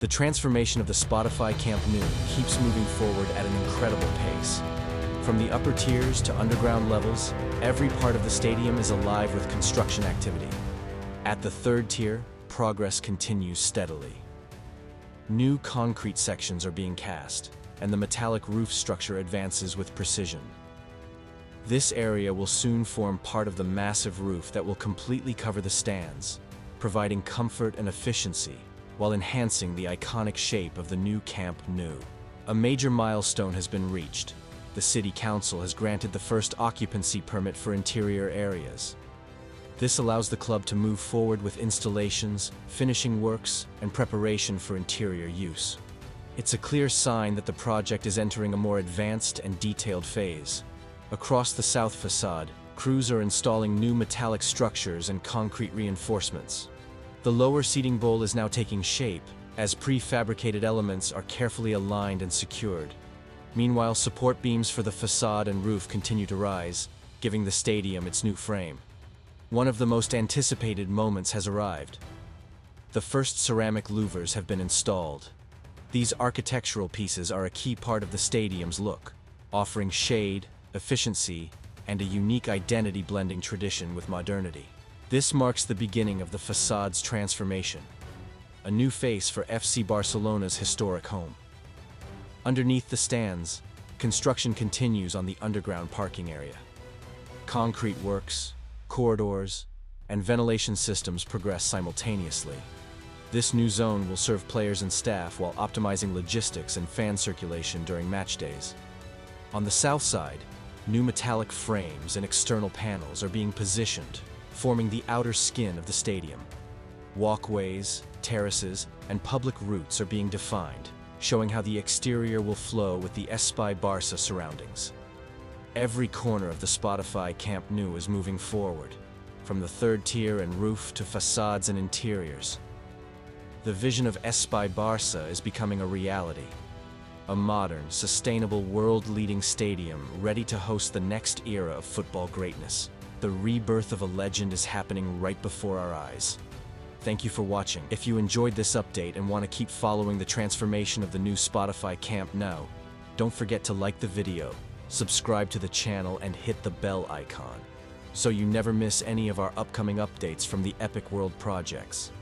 The transformation of the Spotify Camp Nou keeps moving forward at an incredible pace. From the upper tiers to underground levels, every part of the stadium is alive with construction activity. At the third tier, progress continues steadily. New concrete sections are being cast, and the metallic roof structure advances with precision. This area will soon form part of the massive roof that will completely cover the stands, providing comfort and efficiency while enhancing the iconic shape of the new Camp Nou. A major milestone has been reached. The City Council has granted the first occupancy permit for interior areas. This allows the club to move forward with installations, finishing works, and preparation for interior use. It's a clear sign that the project is entering a more advanced and detailed phase. Across the south facade, crews are installing new metallic structures and concrete reinforcements. The lower seating bowl is now taking shape, as prefabricated elements are carefully aligned and secured. Meanwhile, support beams for the facade and roof continue to rise, giving the stadium its new frame. One of the most anticipated moments has arrived. The first ceramic louvers have been installed. These architectural pieces are a key part of the stadium's look, offering shade, efficiency, and a unique identity blending tradition with modernity. This marks the beginning of the façade's transformation, a new face for FC Barcelona's historic home. Underneath the stands, construction continues on the underground parking area. Concrete works, corridors, and ventilation systems progress simultaneously. This new zone will serve players and staff while optimizing logistics and fan circulation during match days. On the south side, new metallic frames and external panels are being positioned, forming the outer skin of the stadium. Walkways, terraces, and public routes are being defined, showing how the exterior will flow with the Espai Barça surroundings. Every corner of the Spotify Camp Nou is moving forward, from the third tier and roof to facades and interiors. The vision of Espai Barça is becoming a reality. A modern, sustainable, world-leading stadium ready to host the next era of football greatness. The rebirth of a legend is happening right before our eyes. Thank you for watching. If you enjoyed this update and want to keep following the transformation of the new Spotify Camp Nou, don't forget to like the video, subscribe to the channel, and hit the bell icon, so you never miss any of our upcoming updates from the Epic World projects.